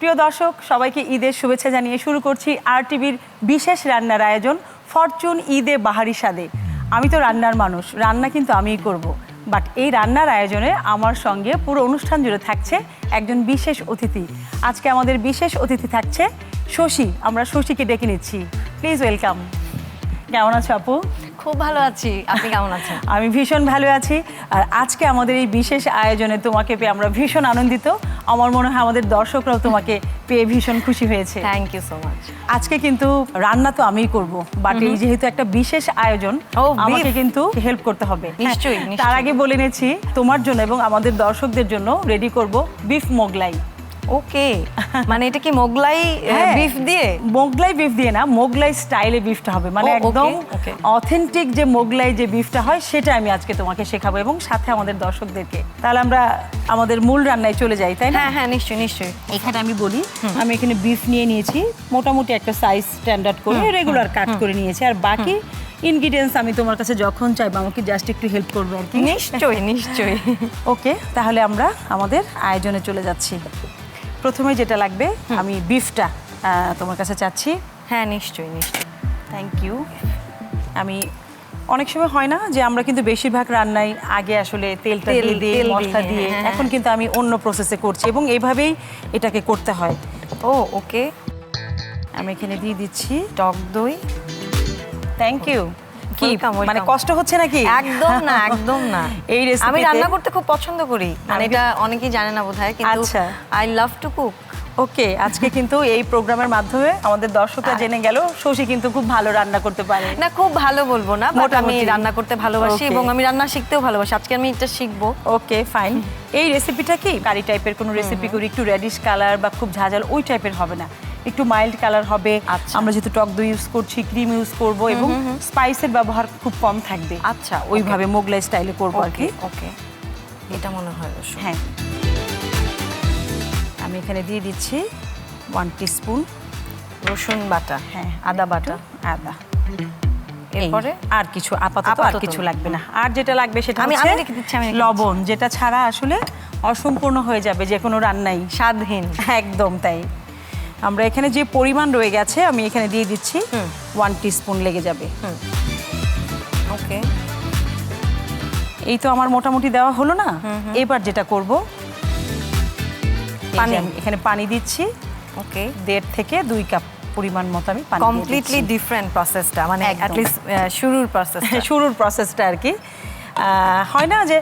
প্রিয় দর্শক সবাইকে ঈদের শুভেচ্ছা জানিয়ে শুরু করছি RTVর বিশেষ রান্নার আয়োজন ফরচুন ঈদে বাহারি স্বাদে। আমি তো রান্নার মানুষ, রান্না কিন্তু আমিই করব, বাট এই রান্নার আয়োজনে আমার সঙ্গে পুরো অনুষ্ঠান জুড়ে থাকছে একজন বিশেষ অতিথি। আজকে আমাদের বিশেষ অতিথি থাকছে শশী। আমরা শশীকে ডেকে নিচ্ছি, প্লিজ ওয়েলকাম। কেমন আছো আপু? খুব ভালো আছি, আপনি কেমন আছেন? আমি ভীষণ ভালো আছি। আর আজকে আমাদের এই বিশেষ আয়োজনে তোমাকে পেয়ে আমরা ভীষণ আনন্দিত। আমার মনে হয় আমাদের দর্শকরাও তোমাকে পেয়ে ভীষণ খুশি হয়েছে। Thank you so much. আজকে কিন্তু রান্না তো আমিই করব, বাট এই যেহেতু একটা বিশেষ আয়োজন আমাকে কিন্তু হেল্প করতে হবে। নিশ্চয়ই। তার আগে বলে নেছি তোমার জন্য এবং আমাদের দর্শকদের জন্য রেডি করব বিফ মোগলাই। ওকে, মানে এটা কি মোগলাই বিফ দিয়ে? মোগলাই বিফ দিয়ে না, মোগলাই স্টাইলে বিফটা হবে, মানে একদম অথেন্টিক যে মোগলাই যে বিফটা হয় সেটা আমি আজকে তোমাকে শেখাবো এবং সাথে আমাদের দর্শকদেরকে। তাহলে আমরা আমাদের মূল রান্নায় চলে যাই, তাই না? হ্যাঁ হ্যাঁ, নিশ্চয়ই নিশ্চয়ই। এখানে আমি বলি, আমি এখানে বিফ নিয়ে নিয়েছি মোটামুটি একটা সাইজ স্ট্যান্ডার্ড করে রেগুলার কাট করে নিয়েছি, আর বাকি ইনগ্রিডিয়েন্টস আমি তোমার কাছে যখন চাইবো আমাকে জাস্ট একটু হেল্প করবে আর কি। নিশ্চয়ই নিশ্চয়ই। ওকে, তাহলে আমরা আমাদের আয়োজনে চলে যাচ্ছি। প্রথমে যেটা লাগবে, আমি বিফটা তোমার কাছে চাচ্ছি। হ্যাঁ নিশ্চয়ই নিশ্চয়ই। Thank you. আমি অনেক সময় হয় না যে আমরা কিন্তু বেশিরভাগ রান্নাই আগে আসলে তেলটা দিয়ে মশলা দিয়ে, এখন কিন্তু আমি অন্য প্রসেসে করছি এবং এইভাবেই এটাকে করতে হয়। ও ওকে, আমি এখানে দিয়ে দিচ্ছি টক দই। Thank you. কি মানে কষ্ট হচ্ছে নাকি? একদম না, একদম না। এই রেসিপি আমি রান্না করতে খুব পছন্দ করি, মানে এটা অনেকেই জানে না বোধহয়, কিন্তু আই লাভ টু কুক। ওকে, আজকে কিন্তু এই প্রোগ্রামের মাধ্যমে আমাদের দর্শকরা জেনে গেল শশী কিন্তু খুব ভালো রান্না করতে পারে। না, খুব ভালো বলবো না, বাট আমি রান্না করতে ভালোবাসি এবং আমি রান্না শিখতেও ভালোবাসি। আজকে আমি এটা শিখবো। Okay fine. এই রেসিপিটা কি কারি টাইপের কোনো রেসিপি করি, একটু রেডিশ কালার বা খুব ঝাঁঝাল ওই টাইপের হবে না, একটু মাইল্ড কালার হবে। আমরা যেহেতু টক দই ইউজ করছি, ক্রিম ইউজ করব এবং স্পাইসের ব্যবহার খুব কম থাকবে। আচ্ছা, ওইভাবে মোগলাই স্টাইলে করবো আর কি। ওকে, এটা মনে হয় হ্যাঁ। আমি এখানে দিয়ে দিচ্ছি 1 টিস্পুন রসুন বাটা। হ্যাঁ, আদা বাটা। আদা। এরপরে আর কিছু আপাতত আর কিছু লাগবে না। আর যেটা লাগবে সেটা আমি হচ্ছে রেখে দিচ্ছি, লবণ, যেটা ছাড়া আসলে অসম্পূর্ণ হয়ে যাবে যে কোনো রান্নাই, স্বাদহীন। একদম তাই। আমরা এখানে যে পরিমাণ রয়ে গেছে আমি এখানে দিয়ে দিচ্ছি 1 টিস্পুন লেগে যাবে। ওকে, এই তো আমার মোটামুটি দেওয়া হলো না। এবার যেটা করব, পানি, এখানে পানি দিচ্ছি। ওকে, 1.5 থেকে 2 কাপ পরিমাণ মতো আমি পানি। কমপ্লিটলি ডিফারেন্ট প্রসেসটা, মানে অ্যাট লিস্ট শুরুর প্রসেসটা আর কি। হয় না যে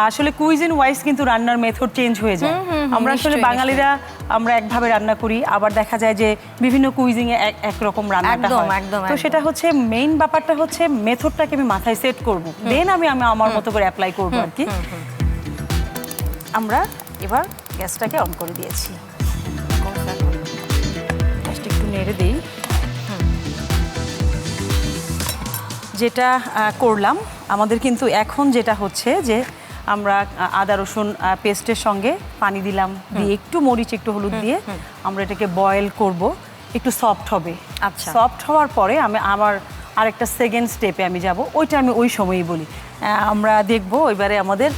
আসলে কুইজিন ওয়াইজ কিন্তু রান্নার মেথড চেঞ্জ হয়ে যায়। আমরা আসলে বাঙালিরা আমরা একভাবে রান্না করি, আবার দেখা যায় যে বিভিন্ন কুইজিংয়ে একরকম রান্নাটা হয়। তো সেটা হচ্ছে মেইন ব্যাপারটা হচ্ছে মেথডটাকে আমি মাথায় সেট করব, দেন আমি আমার মতো করে অ্যাপ্লাই করব আর কি। আমরা এবার গ্যাসটাকে অন করে দিয়েছি, গ্যাসটা একটু নেড়ে দিই। যেটা করলাম আমাদের কিন্তু এখন যেটা হচ্ছে যে আমরা আদা রসুন পেস্টের সঙ্গে পানি দিলাম, দিয়ে একটু মরিচ একটু হলুদ দিয়ে আমরা এটাকে বয়েল করব, একটু সফট হবে। আচ্ছা, সফট হওয়ার পরে আমি আবার আরেকটা সেকেন্ড স্টেপে আমি যাব, ওইটা আমি ওই সময়ই বলি। আমরা দেখব এবারে আমাদের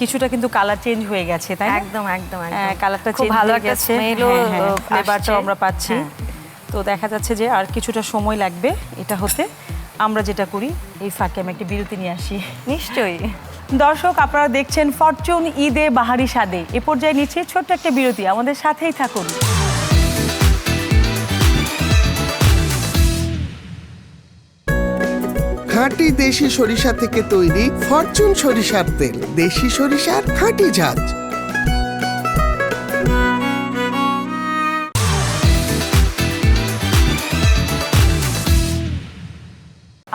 কিছুটা কিন্তু কালার চেঞ্জ হয়ে গেছে, তাই একদম একদম কালারটা চেঞ্জ হয়ে গেছে, ফ্লেভারটাও আমরা পাচ্ছি। তো দেখা যাচ্ছে যে আর কিছুটা সময় লাগবে এটা হতে। আমরা যেটা করি এই ফাঁকে আমি একটা বিরতি নিয়ে আসি। নিশ্চয়ই। দর্শক আপনারা দেখছেন ফরচুন ঈদে বাহারি স্বাদে। এ পর্যায়ে নিচ্ছি ছোট্ট একটা বিরতি, আমাদের সাথেই থাকুন। খাঁটি দেশি সরিষা থেকে তৈরি ফরচুন সরিষার তেল, দেশি সরিষার খাঁটি ঝাঁজ।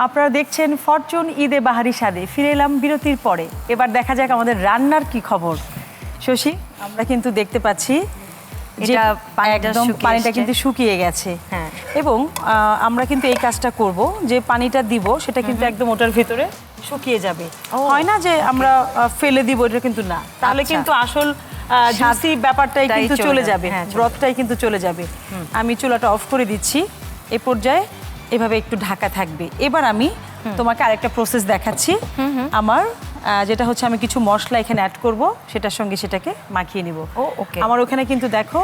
আপনারা দেখছেন ফরচুন ঈদে বাহারি স্বাদে। ফিরে এলাম বিরতির পরে। এবার দেখা যাক আমাদের রান্নার কি খবর। শশী, আমরা কিন্তু দেখতে পাচ্ছি যে একদম পানিটা কিন্তু শুকিয়ে গেছে। হ্যাঁ, এবং আমরা কিন্তু এই কাজটা করব, যে পানিটা দিব সেটা কিন্তু একদম ওটার ভিতরে শুকিয়ে যাবে। হয় না যে আমরা ফেলে দিব, এটা কিন্তু না, তাহলে কিন্তু আসল জুসি ব্যাপারটাই কিন্তু চলে যাবে, ব্রথটাই কিন্তু চলে যাবে। আমি চুলাটা অফ করে দিচ্ছি। এ পর্যায়ে এভাবে একটু ঢাকা থাকবে। এবার আমি তোমাকে আরেকটা প্রসেস দেখাচ্ছি। আমার যেটা হচ্ছে আমি কিছু মশলা এখানে অ্যাড করব, সেটার সঙ্গে সেটাকে মাখিয়ে নিব। ওকে। আমার ওখানে কিন্তু দেখো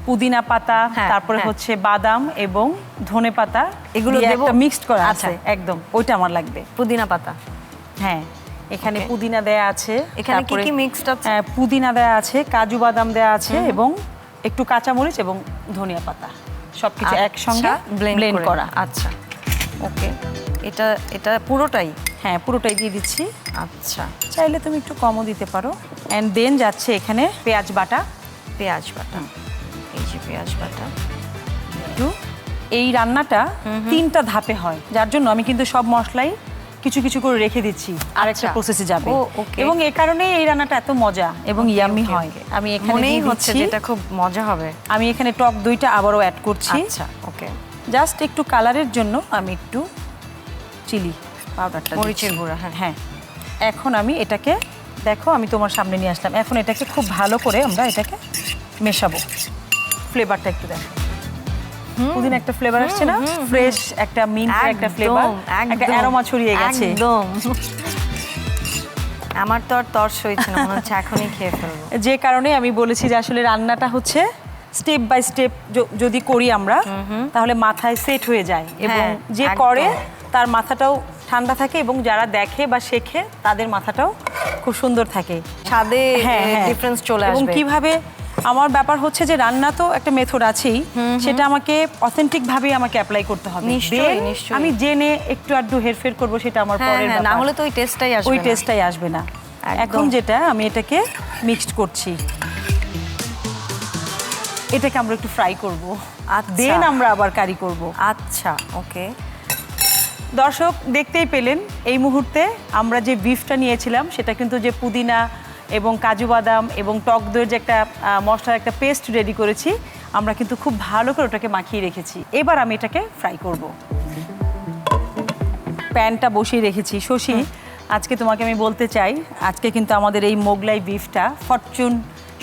পুদিনা পাতা, হ্যাঁ, তারপরে হ্যাঁ। হচ্ছে বাদাম এবং ধনে পাতা এগুলো দিয়ে দেবো? একটা মিক্সড করা আচ্ছা। আছে, একদম ওইটা আমার লাগবে। পুদিনা পাতা। হ্যাঁ, এখানে Okay. পুদিনা দেয়া আছে, এখানে কি তারপরে, কি mixed আছে? পুদিনা দেয়া আছে, কাজু বাদাম দেয়া আছে এবং একটু কাঁচামরিচ এবং ধনিয়া পাতা, সবকিছু একসঙ্গে ব্লেন্ড করা। আচ্ছা, ওকে। এটা এটা পুরোটাই? হ্যাঁ, পুরোটাই দিয়ে দিচ্ছি। আচ্ছা, চাইলে তুমি একটু কমও দিতে পারো। অ্যান্ড দেন যাচ্ছে এখানে পেঁয়াজ বাটা পেঁয়াজ বাটা। এই যে পেঁয়াজ বাটা। একটু। এই রান্নাটা 3টা ধাপে হয়, যার জন্য আমি কিন্তু সব মশলাই কিছু কিছু করে রেখে দিচ্ছি, আরেকটা আচ্ছা। প্রসেসে যাবে। ও, okay. এবং এই কারণেই এই রান্নাটা এত মজা এবং ইয়াম্মি Okay, হয়। okay. আমি এখানে মনেই দিয়ে হচ্ছে দিচ্ছি, যেটা খুব মজা হবে। আমি এখানে টক দইটা আবারও অ্যাড করছি। আচ্ছা, ওকে। জাস্ট একটু কালারের জন্য আমি একটু চিলি পাউডারটা মরিচের গুঁড়া, হ্যাঁ। হ্যাঁ। এখন আমি এটাকে, দেখো আমি তোমার সামনে নিয়ে আসলাম, এখন এটাকে খুব ভালো করে আমরা এটাকে মেশাবো। ফ্লেভারটা একটু দেখো, পুদিনা একটা ফ্লেভার আসছে না, ফ্রেশ একটা মিন্ট একটা ফ্লেভার, একটা অ্যারোমা ছড়িয়ে গেছে। একদম। আমার তো আর তর সইছে না, মনে হচ্ছে এখনই খেয়ে ফেলবো। যে কারণে আমি বলেছি যে আসলে রান্নাটা হচ্ছে স্টেপ বাই স্টেপ যদি করি আমরা, তাহলে মাথায় সেট হয়ে যায় এবং হ্যাঁ, যে একদম। করে তার মাথাটাও ঠান্ডা থাকে এবং যারা দেখে বা শেখে তাদের মাথাটাও খুব সুন্দর থাকে। স্বাদে হ্যাঁ, হ্যাঁ। ডিফারেন্স চলে এবং আসবে। কিভাবে আমার ব্যাপার হচ্ছে যে রান্না তো একটা মেথড আছেই, সেটা আমাকে অথেন্টিক ভাবে আমাকে অ্যাপ্লাই করতে হবে। নিশ্চয়ই, Then নিশ্চয়ই। আমি জেনে একটু আধটু হেরফের করব, সেটা আমার হ্যাঁ, পরের হ্যাঁ, না ব্যাপার। হলে তো ওই টেস্টটাই আসবে ওই না। টেস্টটাই আসবে না। একদম। এখন যেটা আমি এটাকে মিক্সড করছি, এটাকে আমরা একটু ফ্রাই করব, আচ্ছা। দেন আমরা আবার কারি করব। আচ্ছা, ওকে। দর্শক দেখতেই পেলেন এই মুহূর্তে আমরা যে বিফটা নিয়েছিলাম সেটা কিন্তু যে পুদিনা এবং কাজু বাদাম এবং টক দইয়ের যে একটা মশলার একটা পেস্ট রেডি করেছি, আমরা কিন্তু খুব ভালো করে ওটাকে মাখিয়ে রেখেছি। এবার আমি এটাকে ফ্রাই করব। প্যানটা বসিয়ে রেখেছি। শশী, আজকে তোমাকে আমি বলতে চাই, আজকে কিন্তু আমাদের এই মোগলাই বিফটা ফরচুন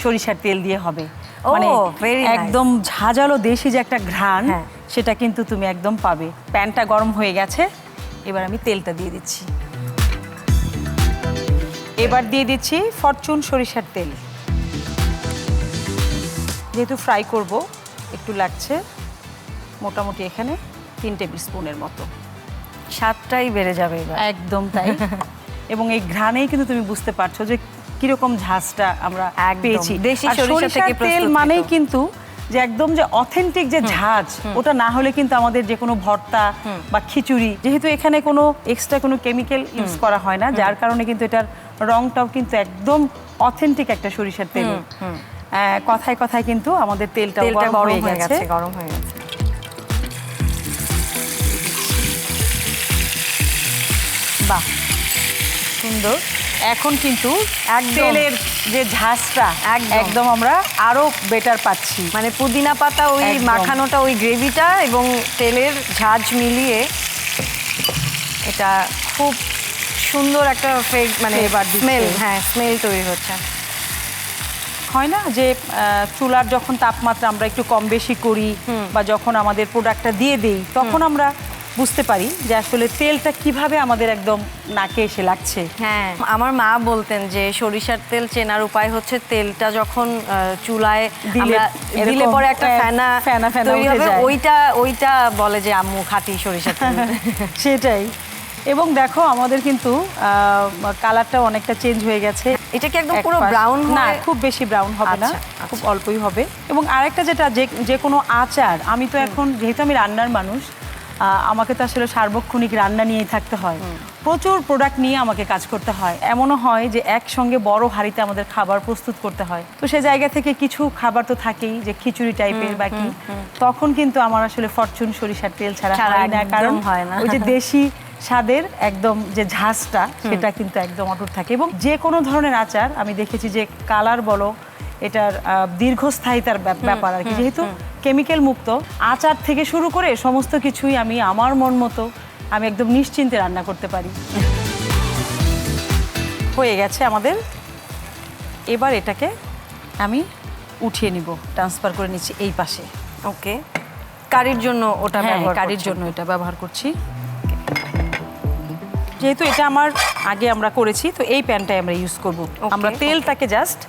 সরিষার তেল দিয়ে হবে। ও, মানে very nice. একদম ঝাঁঝালো দেশি যে একটা ঘ্রাণ, হ্যাঁ। সেটা কিন্তু তুমি একদম পাবে। প্যানটা গরম হয়ে গেছে, এবার আমি তেলটা দিয়ে দিচ্ছি। এবার দিয়ে দিচ্ছি ফরচুন সরিষার তেল। যেহেতু ফ্রাই করব, একটু লাগছে, মোটামুটি এখানে 3 টেবিল স্পুনের মতো। স্বাদটাই বেড়ে যাবে এবার। একদম তাই। এবং এই ঘ্রাণেই কিন্তু তুমি বুঝতে পারছো যে কিরকম ঝাঁজটা আমরা একদম। পেয়েছি। দেশি আর সরিষা সরিষার থেকে তেল প্রস্তুতকৃত। মানেই কিন্তু যে একদম যে অথেন্টিক যে ঝাঁজ, ওটা না হলে কিন্তু আমাদের যে কোনো ভর্তা বা খিচুড়ি, যেহেতু এখানে কোনো এক্সট্রা কোনো কেমিক্যাল ইউজ করা হয় না, যার কারণে কিন্তু এটার রংটাও কিন্তু একদম অথেন্টিক একটা সরিষার তেল। কথায় কথায় কিন্তু আমাদের তেলটা তেলটা গরম হয়ে গেছে। গরম হয়ে গেছে। বাহ, সুন্দর। এখন কিন্তু একদম। তেলের যে ঝাঁজটা একদম আমরা আরো বেটার পাচ্ছি। মানে পুদিনা পাতা, ওই একদম। মাখানোটা, ওই গ্রেভিটা এবং তেলের ঝাঁজ মিলিয়ে এটা খুব সুন্দর একটা মানে Flavor দিচ্ছে। স্মেল, হ্যাঁ, স্মেল তৈরি হচ্ছে। হয় না যে চুলার যখন তাপমাত্রা আমরা একটু কম বেশি করি বা যখন আমাদের প্রোডাক্টটা দিয়ে দেই, তখন আমরা বুঝতে পারি যে আসলে তেলটা কিভাবে আমাদের একদম নাকে এসে লাগছে। হ্যাঁ, আমার মা বলতেন যে সরিষার তেল চেনার উপায় হচ্ছে তেলটা যখন চুলায় দিলে দিলে এরকম পরে একটা ফেনা ফেনা ফেনা তৈরি উঠে হবে, যায়। ওইটা বলে যে আম্মু খাঁটি সরিষার তেল। সেটাই। এবং দেখো আমাদের কিন্তু কালারটা অনেকটা চেঞ্জ হয়ে গেছে। এটা কি একদম এক পুরো পাশ- ব্রাউন না, হয়? খুব বেশি ব্রাউন হবে না, আচ্ছা, খুব অল্পই হবে। এবং আরেকটা যেটা, যে কোনো আচার, আমি তো এখন যেহেতু আমি রান্নার মানুষ, আমাকে তো আসলে সার্বক্ষণিক রান্না নিয়েই থাকতে হয়, প্রচুর প্রোডাক্ট নিয়ে আমাকে কাজ করতে হয়। এমনও হয় যে একসঙ্গে বড় হাঁড়িতে আমাদের খাবার প্রস্তুত করতে হয়, তো সেই জায়গা থেকে কিছু খাবার তো থাকেই, যে খিচুড়ি টাইপের বা কি, তখন কিন্তু আমার আসলে ফরচুন সরিষার তেল ছাড়া হয় না, একদম কারণ হয় না। ওই যে দেশি স্বাদের একদম যে ঝাঁজটা, সেটা কিন্তু একদম অটুট থাকে। এবং যে কোনো ধরনের আচার আমি দেখেছি যে কালার বলো, এটার দীর্ঘস্থায়িতার ব্যাপার আর কি, যেহেতু কেমিক্যাল মুক্ত, আচার থেকে শুরু করে সমস্ত কিছুই আমি আমার মন মতো আমি একদম নিশ্চিন্তে রান্না করতে পারি। হয়ে গেছে আমাদের। এবার এটাকে আমি উঠিয়ে নিব, ট্রান্সফার করে নিচ্ছি এই পাশে। ওকে, কারির জন্য ওটা হ্যাঁ, ব্যবহার কারির করছেন। জন্য এটা ব্যবহার করছি। যেহেতু এটা আমার আগে আমরা করেছি, তো এই প্যানটাই আমরা ইউজ করব। আমরা তেলটাকে জাস্ট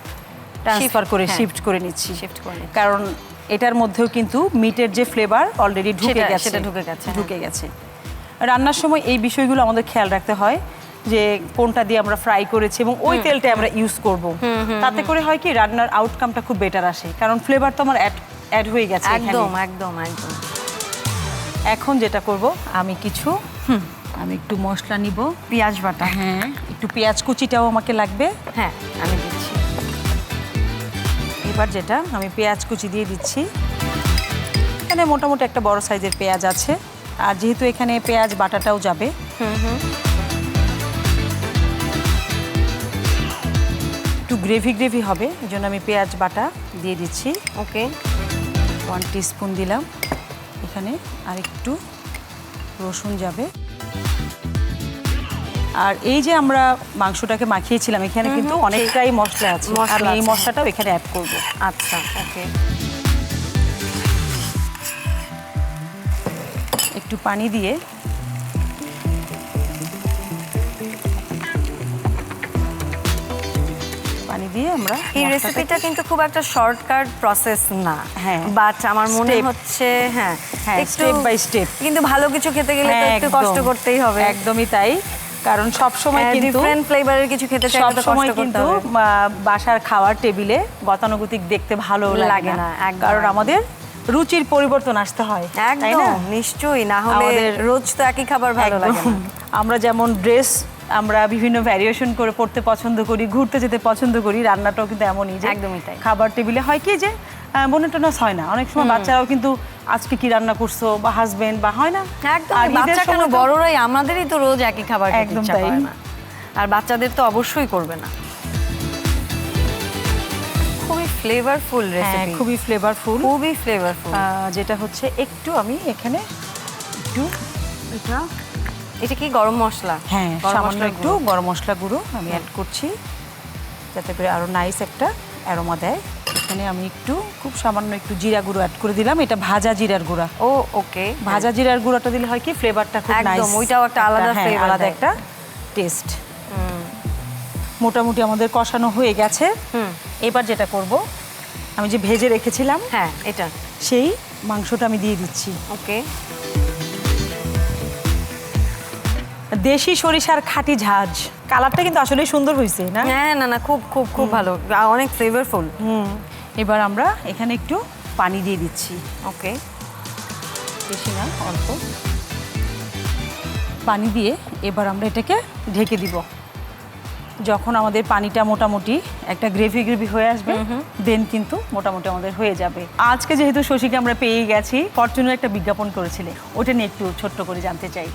ট্রান্সফার করে হ্যাঁ। শিফট করে নিচ্ছি, Shift করে নিচ্ছি। কারণ এটার মধ্যেও কিন্তু মিটের যে ফ্লেভার অলরেডি ঢুকে সেটা- গেছে, সেটা ঢুকে গেছে, হ্যাঁ। ঢুকে গেছে। রান্নার সময় এই বিষয়গুলো আমাদের খেয়াল রাখতে হয় যে কোনটা দিয়ে আমরা ফ্রাই করেছি এবং ওই তেলটা আমরা ইউজ করব। তাতে করে হয় কি রান্নার আউটকামটা খুব বেটার আসে, কারণ ফ্লেভার তো আমার অ্যাড হয়ে গেছে এখানে। একদম একদম একদম। এখন যেটা করব আমি আমি একটু মশলা নিব, পেঁয়াজ বাটা। হ্যাঁ একটু পেঁয়াজ কুচিটাও আমাকে লাগবে। হ্যাঁ, আমি দিচ্ছি। এবার যেটা আমি পেঁয়াজ কুচি দিয়ে দিচ্ছি, এখানে মোটামুটি একটা বড় সাইজের পেঁয়াজ আছে, আর যেহেতু এখানে পেঁয়াজ বাটাটাও যাবে, একটু গ্রেভি গ্রেভি হবে, এই জন্য আমি পেঁয়াজ বাটা দিয়ে দিচ্ছি। ওকে। 1 টিস্পুন দিলাম এখানে, আর একটু রসুন যাবে। আর এই যে আমরা মাংসটাকে মাখিয়েছিলাম, এখানে কিন্তু অনেকটাই মশলা আছে, মশলা আমি এই আছে। মশলাটাও এখানে অ্যাড করব। আচ্ছা, ওকে। একটু পানি দিয়ে আমরা এই মশলাটাকে- রেসিপিটা কিন্তু খুব একটা শর্টকাট প্রসেস না। হ্যাঁ। বাট আমার মনে Step. হচ্ছে হ্যাঁ হ্যাঁ, একটু step by step। কিন্তু ভালো কিছু খেতে গেলে তো হ্যাঁ, একটু একদম। কষ্ট করতেই হবে। একদমই তাই, কারণ সব সময় কিন্তু ডিফারেন্ট ফ্লেভারের কিছু খেতে চাইলে সব তো সময় কষ্ট করতে কিন্তু হবে। বাসার খাওয়ার টেবিলে গতানুগতিক দেখতে ভালো লাগে লাগে না, না, একদম, কারণ একদম। আমাদের রুচির পরিবর্তন আসতে হয়, তাই না? একদম নিশ্চয়ই, না হলে আমাদের রোজ তো একই খাবার ভালো লাগে একদম। না। আমরা যেমন ড্রেস আমরা বিভিন্ন ভ্যারিয়েশন করে পড়তে পছন্দ করি, ঘুরতে যেতে পছন্দ করি, রান্নাটাও কিন্তু এমনই যে একদমই তাই। খাবার টেবিলে হয় কি যে মনোটোনাস হয় না, অনেক সময় বাচ্চারাও কিন্তু আজকে কি রান্না করছো, বা হাজবেন্ড বা হয় না, একদম, আর ঈদের বাচ্চা কেন সময় তো- বড়রাই আমাদেরই তো রোজ একই খাবার খেতে একদম ইচ্ছা তাই। করে না। আর বাচ্চাদের তো অবশ্যই করবে না। খুবই ফ্লেভারফুল হ্যাঁ, রেসিপি, খুবই ফ্লেভারফুল। খুবই ফ্লেভারফুল। যেটা হচ্ছে একটু আমি এখানে একটু এটা এটা কি গরম মশলা? হ্যাঁ গরম সামান্য মশলার একটু গুঁড়ো। গরম মশলা গুঁড়ো আমি অ্যাড করছি, যাতে করে আরো নাইস একটা অ্যারোমা দেয়। এখানে আমি একটু খুব সামান্য একটু জিরা গুঁড়ো অ্যাড করে দিলাম, এটা ভাজা জিরার গুঁড়া। ও ওকে। ভাজা জিরার গুঁড়োটা দিলে হয় কি ফ্লেভারটা খুব একদম, নাইস, ওইটাও একটা আলাদা flavor আলাদা দেয়। একটা টেস্ট। মোটামুটি আমাদের কষানো হয়ে গেছে। এবার যেটা করব, আমি যে ভেজে রেখেছিলাম হ্যাঁ, এটা সেই মাংসটা আমি দিয়ে দিচ্ছি। ওকে। দেশি সরিষার খাঁটি ঝাঁজ, কালারটা কিন্তু আসলেই সুন্দর হয়েছে না? হ্যাঁ, না না, খুব খুব খুব ভালো, আর অনেক ফ্লেভারফুল। এবার আমরা এখানে একটু পানি দিয়ে দিচ্ছি, ওকে। বেশি না, অল্প পানি দিয়ে এবার আমরা এটাকে ঢেকে দিব। যখন আমাদের পানিটা মোটামুটি একটা গ্রেভি গ্রেভি হয়ে আসবে, দেন কিন্তু মোটামুটি আমাদের হয়ে যাবে। আজকে যেহেতু শশীকে আমরা পেয়ে গেছি, ফরচুনের একটা বিজ্ঞাপন করেছিলে, ওটা নিয়ে একটু ছোট্ট করে জানতে চাই।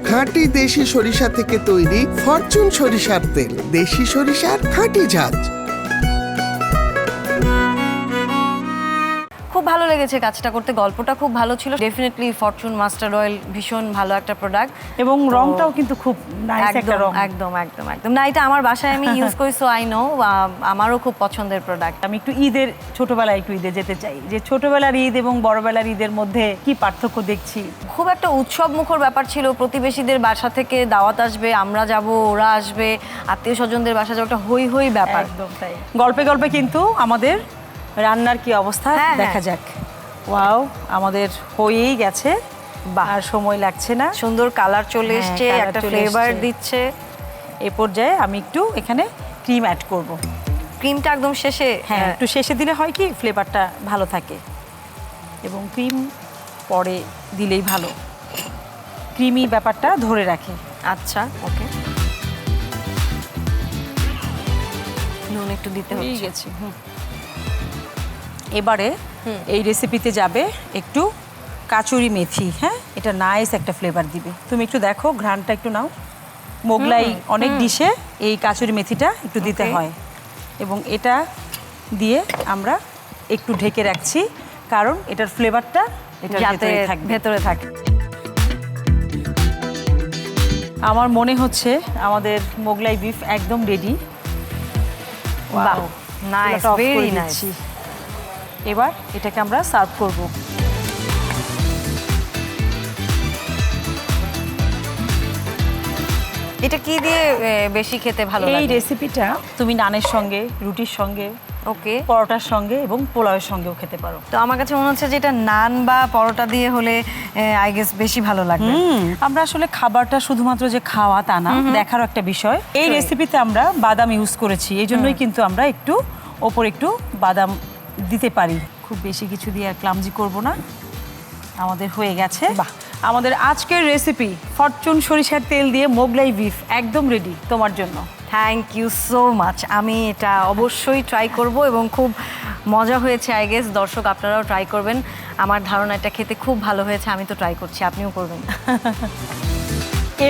খাঁটি দেশি সরিষা থেকে তৈরি ফরচুন সরিষার তেল, দেশি সরিষার খাঁটি ঝাঁজ। খুব ভালো লেগেছে কাজটা করতে, গল্পটা খুব ভালো ছিল। ডেফিনেটলি ফরচুন মাস্টার্ড অয়েল ভীষণ ভালো একটা প্রোডাক্ট, এবং রংটাও কিন্তু খুব নাইস একটা একদম রং। একদম একদম একদম। না, এটা আমার বাসায় আমি ইউজ করি, সো আই নো, আমারও খুব পছন্দের প্রোডাক্ট। আমি একটু ছোটবেলায় একটু ঈদে যেতে চাই, যে ছোটবেলার ঈদ এবং বড়বেলার ঈদের মধ্যে কি পার্থক্য দেখছি। খুব একটা উৎসব মুখর ব্যাপার ছিল, প্রতিবেশীদের বাসা থেকে দাওয়াত আসবে, আমরা যাব, ওরা আসবে, আত্মীয় স্বজনদের বাসা যাওয়া, একটা হই হই ব্যাপার। একদম তাই। গল্পে গল্পে কিন্তু আমাদের রান্নার কি অবস্থা হ্যাঁ, দেখা যাক। ওয়াও, আমাদের হয়েই গেছে, আর সময় লাগছে না, সুন্দর কালার চলে হ্যাঁ, এসছে, colour একটা চলে ফ্লেভার এসছে। দিচ্ছে। এ পর্যায়ে আমি একটু এখানে ক্রিম অ্যাড করব। ক্রিমটা একদম শেষে? হ্যাঁ, একটু শেষে দিলে হয় কি ফ্লেভারটা ভালো থাকে, এবং ক্রিম পরে দিলেই ভালো, ক্রিমি ব্যাপারটা ধরে রাখে। আচ্ছা, ওকে। নুন একটু দিতে হয়ে হচ্ছে। গেছে। এবারে এই রেসিপিতে যাবে একটু কাচুরি মেথি। হ্যাঁ, এটা নাইস একটা ফ্লেভার দিবে। তুমি একটু দেখো, ঘ্রাণটা একটু নাও। মোগলাই অনেক ডিশে এই কাচুরি মেথিটা একটু দিতে Okay. হয়, এবং এটা দিয়ে আমরা একটু ঢেকে রাখছি, কারণ এটার ফ্লেভারটা এটার যাতে ভেতরে থাকবে। ভেতরে থাকে। আমার মনে হচ্ছে আমাদের মোগলাই বিফ একদম রেডি। বাহ, নাইস, ভেরি নাইস। এবার এটাকে আমরা সার্ভ করব। এটা কি দিয়ে বেশি খেতে ভালো এই লাগে? রেসিপিটা তুমি নানের সঙ্গে, রুটির সঙ্গে, ওকে। পরোটার সঙ্গে এবং পোলাওয়ের সঙ্গেও খেতে পারো। তো আমার কাছে মনে হচ্ছে যে এটা নান বা পরোটা দিয়ে হলে আই গেস বেশি ভালো লাগবে। আমরা আসলে খাবারটা শুধুমাত্র যে খাওয়া তা না, দেখারও একটা বিষয়। এই রেসিপিতে আমরা বাদাম ইউজ করেছি, এই জন্যই কিন্তু আমরা একটু ওপর একটু বাদাম দিতে পারি। খুব বেশি কিছু দিয়ে আর ক্লামজি করব না। আমাদের হয়ে গেছে। আমাদের আজকের রেসিপি ফরচুন সরিষার তেল দিয়ে মোগলাই বিফ একদম রেডি তোমার জন্য। Thank you so much. আমি এটা অবশ্যই ট্রাই করব এবং খুব মজা হয়েছে। আই গেস দর্শক আপনারাও ট্রাই করবেন। আমার ধারণা এটা খেতে খুব ভালো হয়েছে, আমি তো ট্রাই করছি, আপনিও করবেন।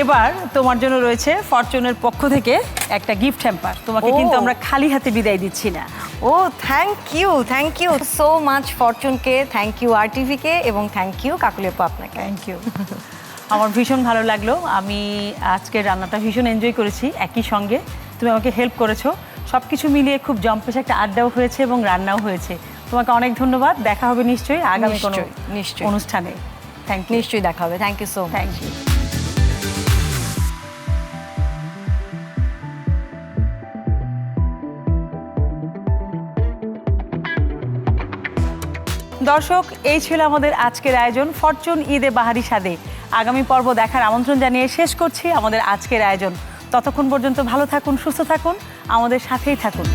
এবার তোমার জন্য রয়েছে ফরচুনের পক্ষ থেকে একটা গিফট হ্যাম্পার। তোমাকে কিন্তু আমরা খালি হাতে বিদায় দিচ্ছি না। ও থ্যাংক ইউ সো মাচ ফরচুনকে, থ্যাংক ইউ আরটিভিকে এবং থ্যাংক ইউ কাকুলি আপু আপনাকে। Thank you. আমার ভীষণ ভালো লাগলো, আমি আজকের রান্নাটা ভীষণ এনজয় করেছি। একই সঙ্গে তুমি আমাকে হেল্প করেছো, সব কিছু মিলিয়ে খুব জম্পেশ একটা আড্ডাও হয়েছে এবং রান্নাও হয়েছে। তোমাকে অনেক ধন্যবাদ। দেখা হবে নিশ্চয়ই আগামী কোনো নিশ্চয়ই অনুষ্ঠানে। Thank you. নিশ্চয়ই দেখা হবে। Thank you so much. Thank you. দর্শক, এই ছিল আমাদের আজকের আয়োজন ফরচুন ঈদে বাহারি স্বাদে। আগামী পর্ব দেখার আমন্ত্রণ জানিয়ে শেষ করছি আমাদের আজকের আয়োজন। ততক্ষণ পর্যন্ত ভালো থাকুন, সুস্থ থাকুন, আমাদের সাথেই থাকুন।